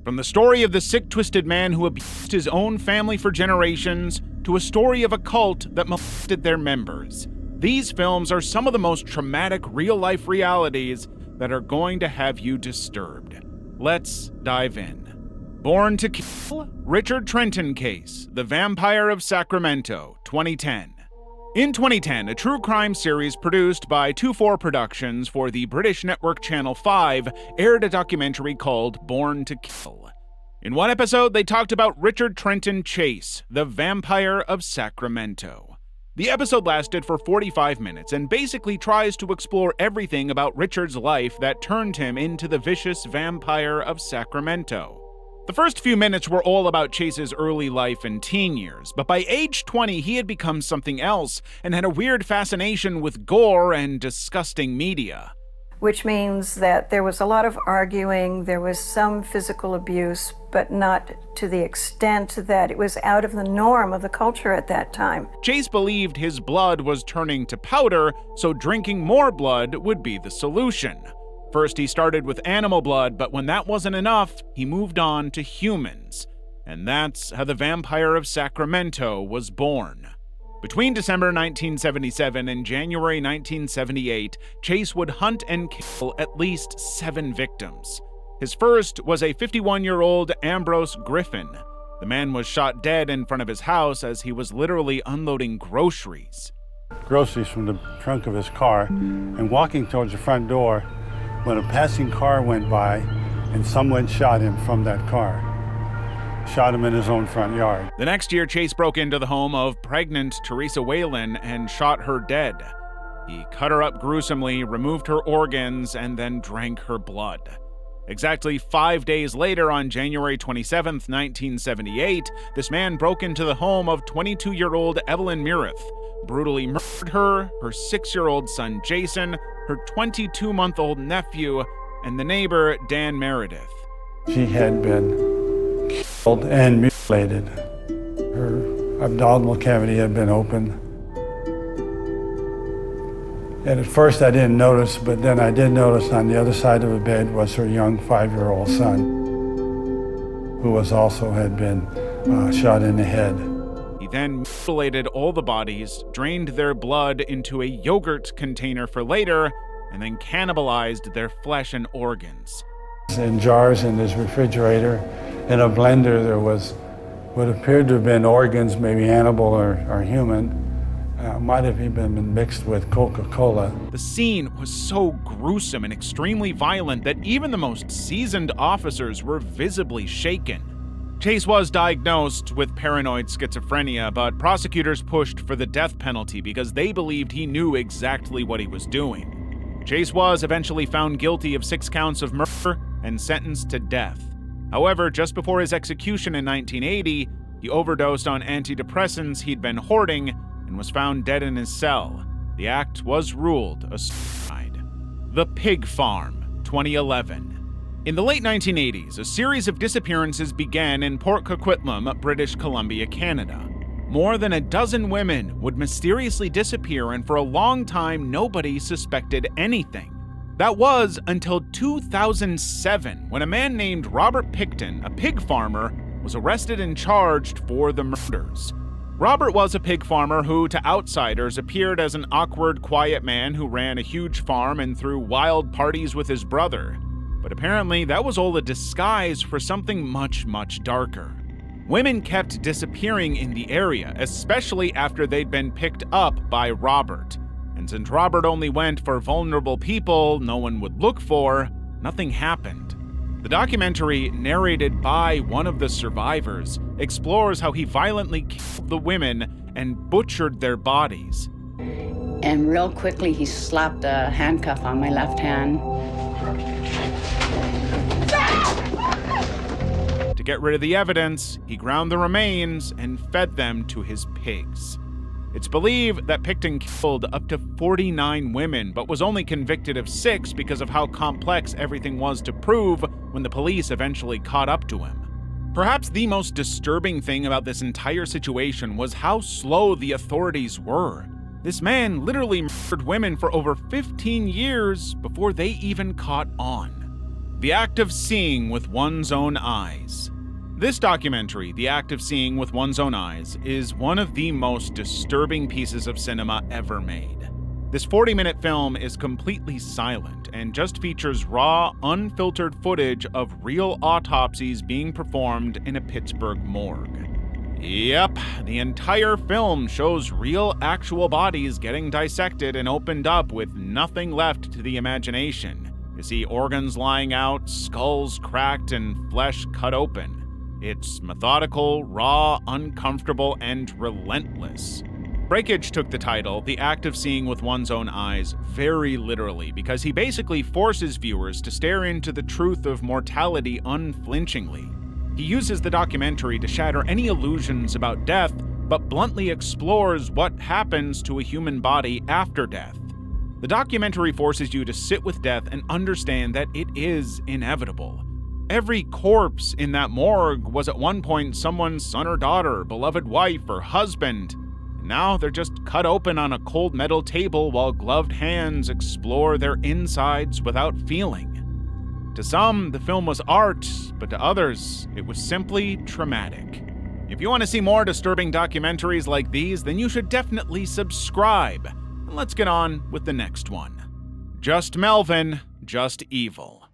From the story of the sick, twisted man who abused his own family for generations, to a story of a cult that molested their members, these films are some of the most traumatic real-life realities that are going to have you disturbed. Let's dive in. Born to Kill, Richard Trenton Case, The Vampire of Sacramento, 2010. In 2010, a true crime series produced by 24 Productions for the British network Channel 5 aired a documentary called Born to Kill. In one episode, they talked about Richard Trenton Chase, the Vampire of Sacramento. The episode lasted for 45 minutes and basically tries to explore everything about Richard's life that turned him into the vicious Vampire of Sacramento. The first few minutes were all about Chase's early life and teen years, but by age 20 he had become something else and had a weird fascination with gore and disgusting media. Which means that there was a lot of arguing, there was some physical abuse, but not to the extent that it was out of the norm of the culture at that time. Chase believed his blood was turning to powder, so drinking more blood would be the solution. First, he started with animal blood, but when that wasn't enough, he moved on to humans. And that's how the Vampire of Sacramento was born. Between December 1977 and January 1978, Chase would hunt and kill at least 7 victims. His first was a 51-year-old Ambrose Griffin. The man was shot dead in front of his house as he was literally unloading groceries. Groceries from the trunk of his car and walking towards the front door when a passing car went by and someone shot him from that car. Shot him in his own front yard. The next year, Chase broke into the home of pregnant Teresa Whalen and shot her dead. He cut her up gruesomely, removed her organs, and then drank her blood. Exactly 5 days later, on January 27, 1978, this man broke into the home of 22-year-old Evelyn Meredith, brutally murdered her, her 6-year-old son Jason, her 22-month-old nephew, and the neighbor Dan Meredith. She had been killed and mutilated. Her abdominal cavity had been opened. And at first I didn't notice, but then I did notice on the other side of the bed was her young 5-year-old son, who had been shot in the head. He then mutilated all the bodies, drained their blood into a yogurt container for later, and then cannibalized their flesh and organs. In jars in his refrigerator, in a blender, there was what appeared to have been organs, maybe animal or human. Might have even been mixed with Coca-Cola. The scene was so gruesome and extremely violent that even the most seasoned officers were visibly shaken. Chase was diagnosed with paranoid schizophrenia, but prosecutors pushed for the death penalty because they believed he knew exactly what he was doing. Chase was eventually found guilty of 6 counts of murder and sentenced to death. However, just before his execution in 1980, he overdosed on antidepressants he'd been hoarding and was found dead in his cell. The act was ruled a suicide. The Pig Farm, 2011. In the late 1980s, a series of disappearances began in Port Coquitlam, British Columbia, Canada. More than a dozen women would mysteriously disappear, and for a long time, nobody suspected anything. That was until 2007, when a man named Robert Picton, a pig farmer, was arrested and charged for the murders. Robert was a pig farmer who, to outsiders, appeared as an awkward, quiet man who ran a huge farm and threw wild parties with his brother. But apparently, that was all a disguise for something much, much darker. Women kept disappearing in the area, especially after they'd been picked up by Robert. And since Robert only went for vulnerable people no one would look for, nothing happened. The documentary, narrated by one of the survivors, explores how he violently killed the women and butchered their bodies. And real quickly, he slapped a handcuff on my left hand. To get rid of the evidence, he ground the remains and fed them to his pigs. It's believed that Picton killed up to 49 women, but was only convicted of 6 because of how complex everything was to prove when the police eventually caught up to him. Perhaps the most disturbing thing about this entire situation was how slow the authorities were. This man literally murdered women for over 15 years before they even caught on. The Act of Seeing with One's Own Eyes. This documentary, The Act of Seeing with One's Own Eyes, is one of the most disturbing pieces of cinema ever made. This 40-minute film is completely silent and just features raw, unfiltered footage of real autopsies being performed in a Pittsburgh morgue. Yep, the entire film shows real, actual bodies getting dissected and opened up with nothing left to the imagination. You see organs lying out, skulls cracked, and flesh cut open. It's methodical, raw, uncomfortable, and relentless. Breakage took the title, The Act of Seeing with One's Own Eyes, very literally because he basically forces viewers to stare into the truth of mortality unflinchingly. He uses the documentary to shatter any illusions about death, but bluntly explores what happens to a human body after death. The documentary forces you to sit with death and understand that it is inevitable. Every corpse in that morgue was at one point someone's son or daughter, beloved wife or husband. And now they're just cut open on a cold metal table while gloved hands explore their insides without feeling. To some, the film was art, but to others, it was simply traumatic. If you want to see more disturbing documentaries like these, then you should definitely subscribe. And let's get on with the next one. Just Melvin, Just Evil.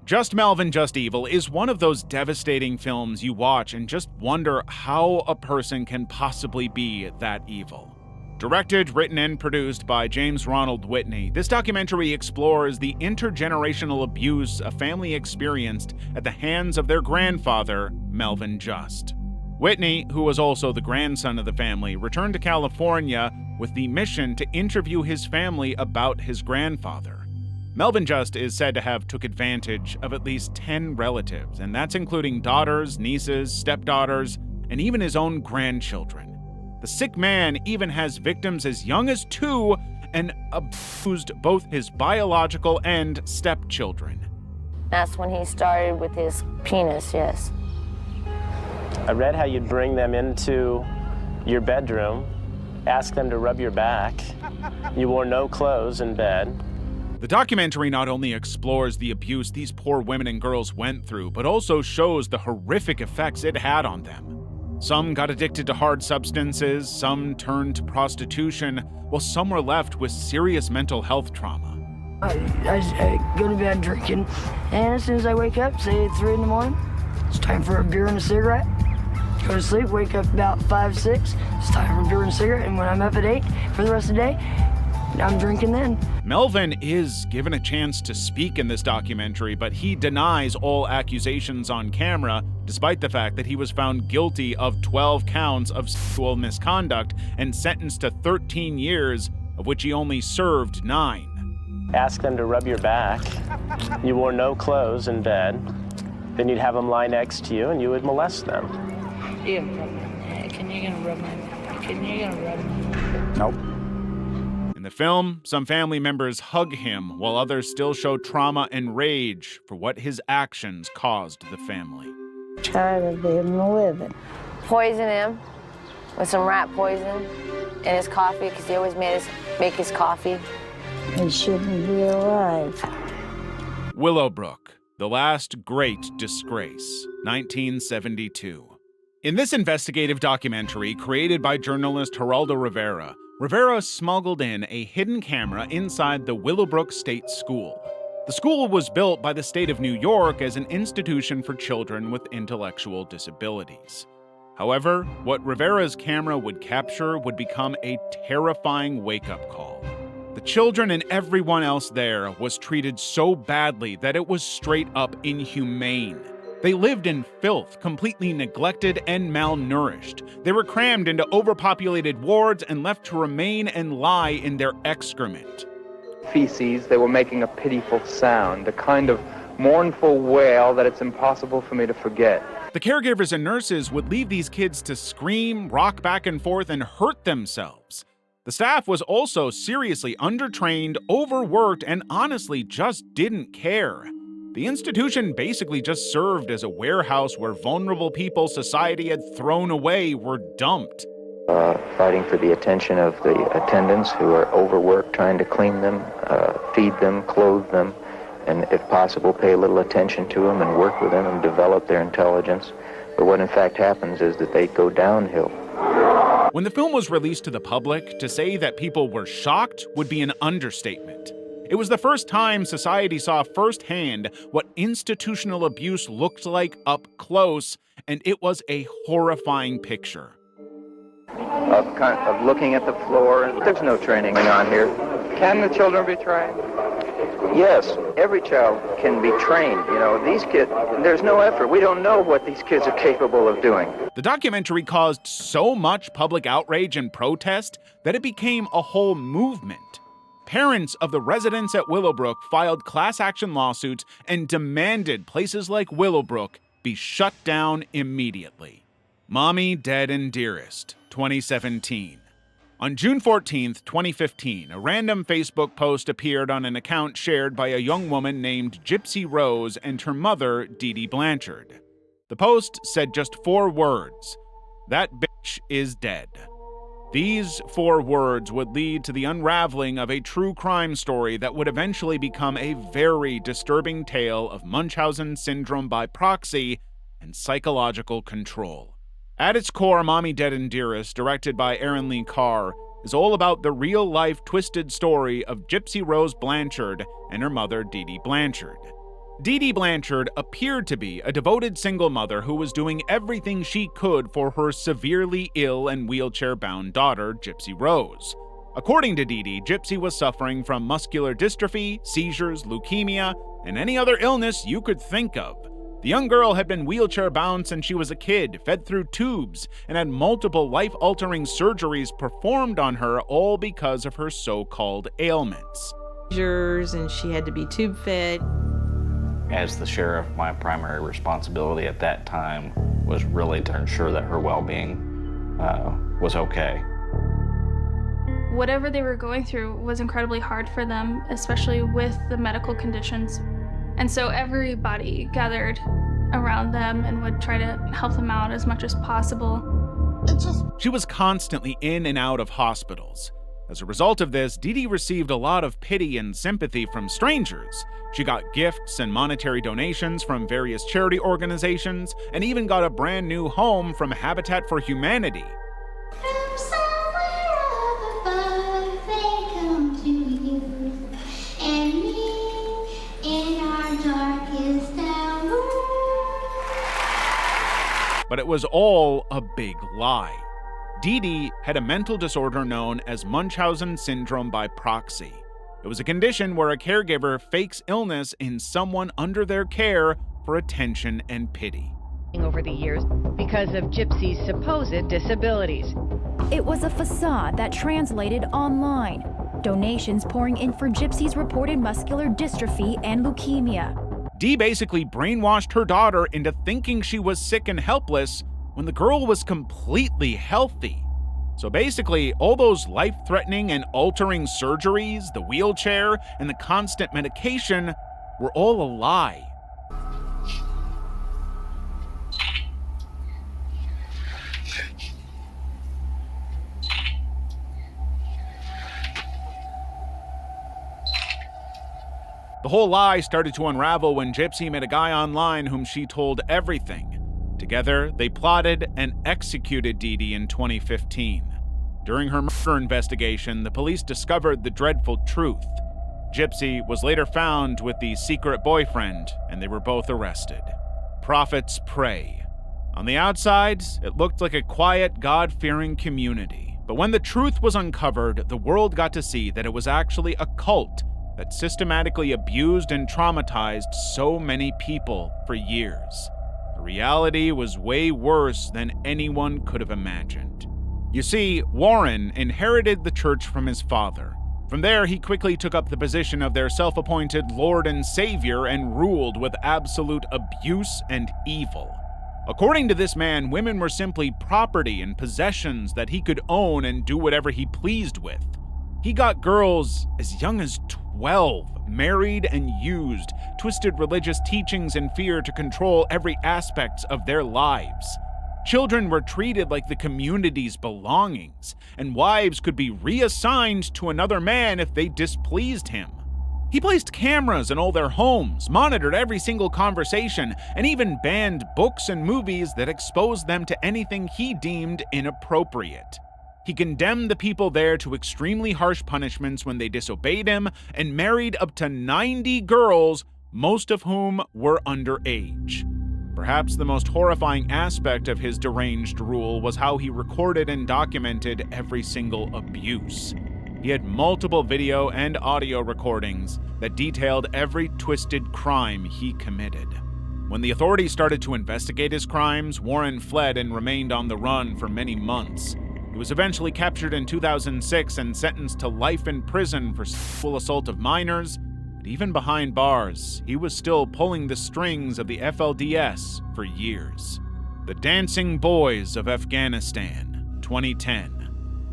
Just Melvin, Just Evil is one of those devastating films you watch and just wonder how a person can possibly be that evil. Directed, written, and produced by James Ronald Whitney, this documentary explores the intergenerational abuse a family experienced at the hands of their grandfather, Melvin Just. Whitney, who was also the grandson of the family, returned to California with the mission to interview his family about his grandfather. Melvin Just is said to have took advantage of at least 10 relatives, and that's including daughters, nieces, stepdaughters, and even his own grandchildren. The sick man even has victims as young as 2 and abused both his biological and stepchildren. That's when he started with his penis, yes. I read how you'd bring them into your bedroom, ask them to rub your back. You wore no clothes in bed. The documentary not only explores the abuse these poor women and girls went through, but also shows the horrific effects it had on them. Some got addicted to hard substances, some turned to prostitution, while some were left with serious mental health trauma. I go to bed drinking, and as soon as I wake up, say at 3 in the morning, it's time for a beer and a cigarette. Go to sleep, wake up about 5, 6, it's time for a beer and a cigarette, and when I'm up at 8 for the rest of the day, I'm drinking then. Melvin is given a chance to speak in this documentary, but he denies all accusations on camera, despite the fact that he was found guilty of 12 counts of sexual misconduct and sentenced to 13 years, of which he only served 9. Ask them to rub your back. You wore no clothes in bed. Then you'd have them lie next to you and you would molest them. Yeah, can you gonna rub me? Nope. In the film, some family members hug him while others still show trauma and rage for what his actions caused the family. Tired of him living. Poison him with some rat poison in his coffee because he always make his coffee. He shouldn't be alive. Willowbrook, The Last Great Disgrace, 1972. In this investigative documentary created by journalist Geraldo Rivera, Rivera smuggled in a hidden camera inside the Willowbrook State School. The school was built by the state of New York as an institution for children with intellectual disabilities. However, what Rivera's camera would capture would become a terrifying wake-up call. The children and everyone else there was treated so badly that it was straight up inhumane. They lived in filth, completely neglected and malnourished. They were crammed into overpopulated wards and left to remain and lie in their excrement. Feces, they were making a pitiful sound, a kind of mournful wail that it's impossible for me to forget. The caregivers and nurses would leave these kids to scream, rock back and forth, and hurt themselves. The staff was also seriously undertrained, overworked, and honestly just didn't care. The institution basically just served as a warehouse where vulnerable people society had thrown away were dumped. Fighting for the attention of the attendants who are overworked, trying to clean them, feed them, clothe them, and if possible, pay a little attention to them and work with them and develop their intelligence. But what in fact happens is that they go downhill. When the film was released to the public, to say that people were shocked would be an understatement. It was the first time society saw firsthand what institutional abuse looked like up close, and it was a horrifying picture. Of looking at the floor. There's no training on here. Can the children be trained? Yes, every child can be trained. You know, these kids, there's no effort. We don't know what these kids are capable of doing. The documentary caused so much public outrage and protest that it became a whole movement. Parents of the residents at Willowbrook filed class action lawsuits and demanded places like Willowbrook be shut down immediately. Mommy, Dead, and Dearest, 2017. On June 14, 2015, a random Facebook post appeared on an account shared by a young woman named Gypsy Rose and her mother, Dee Dee Blanchard. The post said just 4 words: "That bitch is dead." These 4 words would lead to the unraveling of a true crime story that would eventually become a very disturbing tale of Munchausen syndrome by proxy and psychological control. At its core, Mommy, Dead, and Dearest, directed by Aaron Lee Carr, is all about the real-life twisted story of Gypsy Rose Blanchard and her mother, Dee Dee Blanchard. Dee Dee Blanchard appeared to be a devoted single mother who was doing everything she could for her severely ill and wheelchair-bound daughter, Gypsy Rose. According to Dee Dee, Gypsy was suffering from muscular dystrophy, seizures, leukemia, and any other illness you could think of. The young girl had been wheelchair-bound since she was a kid, fed through tubes, and had multiple life-altering surgeries performed on her, all because of her so-called ailments. And she had to be tube-fed. As the sheriff, my primary responsibility at that time was really to ensure that her well-being was okay. Whatever they were going through was incredibly hard for them, especially with the medical conditions. And so everybody gathered around them and would try to help them out as much as possible. She was constantly in and out of hospitals. As a result of this, Dee Dee received a lot of pity and sympathy from strangers. She got gifts and monetary donations from various charity organizations, and even got a brand new home from Habitat for Humanity. But it was all a big lie. Dee Dee had a mental disorder known as Munchausen syndrome by proxy. It was a condition where a caregiver fakes illness in someone under their care for attention and pity. Over the years because of Gypsy's supposed disabilities. It was a facade that translated online. Donations pouring in for Gypsy's reported muscular dystrophy and leukemia. Dee basically brainwashed her daughter into thinking she was sick and helpless when the girl was completely healthy. So basically, all those life-threatening and altering surgeries, the wheelchair, and the constant medication were all a lie. The whole lie started to unravel when Gypsy met a guy online whom she told everything. Together, they plotted and executed Dee Dee in 2015. During her murder investigation, the police discovered the dreadful truth. Gypsy was later found with the secret boyfriend, and they were both arrested. Prophets pray. On the outside, it looked like a quiet, God-fearing community. But when the truth was uncovered, the world got to see that it was actually a cult that systematically abused and traumatized so many people for years. The reality was way worse than anyone could have imagined. You see, Warren inherited the church from his father. From there, he quickly took up the position of their self-appointed Lord and Savior and ruled with absolute abuse and evil. According to this man, women were simply property and possessions that he could own and do whatever he pleased with. He got girls as young as 12, married and used, twisted religious teachings and fear to control every aspect of their lives. Children were treated like the community's belongings, and wives could be reassigned to another man if they displeased him. He placed cameras in all their homes, monitored every single conversation, and even banned books and movies that exposed them to anything he deemed inappropriate. He condemned the people there to extremely harsh punishments when they disobeyed him and married up to 90 girls, most of whom were underage. Perhaps the most horrifying aspect of his deranged rule was how he recorded and documented every single abuse. He had multiple video and audio recordings that detailed every twisted crime he committed. When the authorities started to investigate his crimes, Warren fled and remained on the run for many months. He was eventually captured in 2006 and sentenced to life in prison for sexual assault of minors. But even behind bars, he was still pulling the strings of the FLDS for years. The Dancing Boys of Afghanistan, 2010.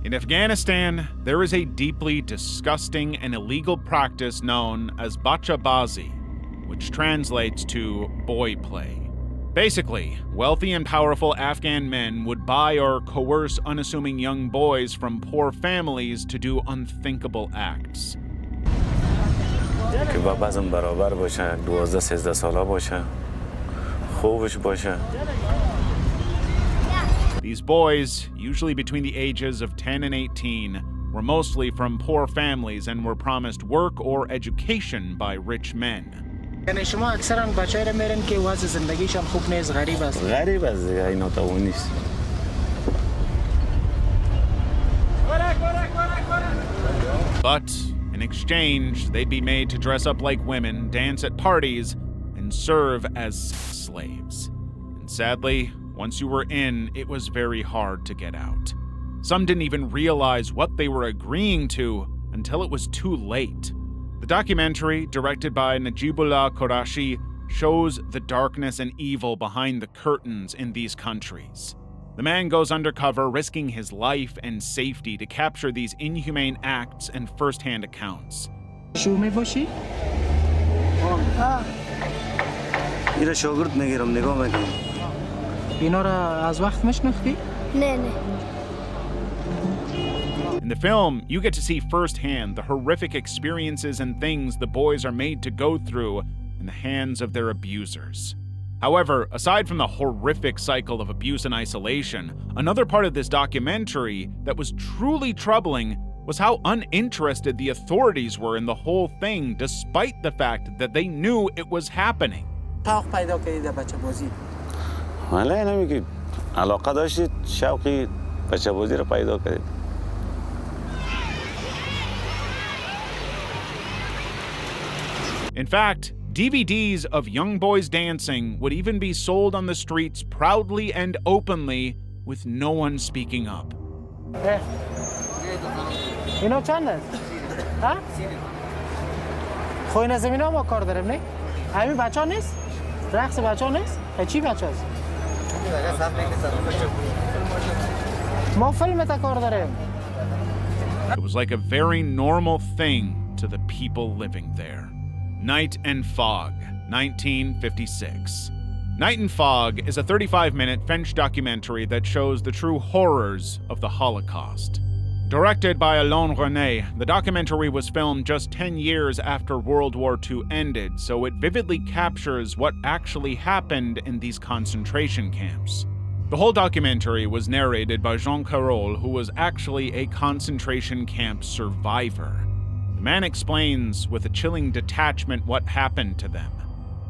In Afghanistan, there is a deeply disgusting and illegal practice known as bachabazi, which translates to boy play. Basically, wealthy and powerful Afghan men would buy or coerce unassuming young boys from poor families to do unthinkable acts. These boys, usually between the ages of 10 and 18, were mostly from poor families and were promised work or education by rich men. But in exchange, they'd be made to dress up like women, dance at parties, and serve as slaves. And sadly, once you were in, it was very hard to get out. Some didn't even realize what they were agreeing to until it was too late. The documentary, directed by Najibullah Qureshi, shows the darkness and evil behind the curtains in these countries. The man goes undercover, risking his life and safety to capture these inhumane acts and first-hand accounts. In the film, you get to see firsthand the horrific experiences and things the boys are made to go through in the hands of their abusers. However, aside from the horrific cycle of abuse and isolation, another part of this documentary that was truly troubling was how uninterested the authorities were in the whole thing, despite the fact that they knew it was happening. In fact, DVDs of young boys dancing would even be sold on the streets proudly and openly, with no one speaking up. It was like a very normal thing to the people living there. Night and Fog, 1956. Night and Fog is a 35-minute French documentary that shows the true horrors of the Holocaust. Directed by Alain René, the documentary was filmed just 10 years after World War II ended, so it vividly captures what actually happened in these concentration camps. The whole documentary was narrated by Jean Carroll, who was actually a concentration camp survivor. The man explains with a chilling detachment what happened to them.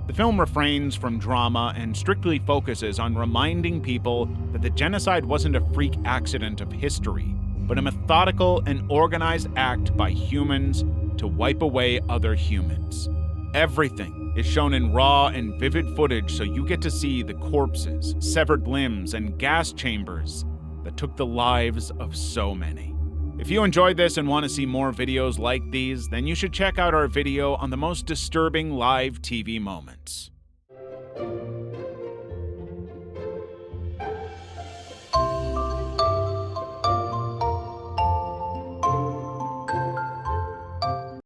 The film refrains from drama and strictly focuses on reminding people that the genocide wasn't a freak accident of history, but a methodical and organized act by humans to wipe away other humans. Everything is shown in raw and vivid footage, so you get to see the corpses, severed limbs, and gas chambers that took the lives of so many. If you enjoyed this and want to see more videos like these, then you should check out our video on the most disturbing live TV moments.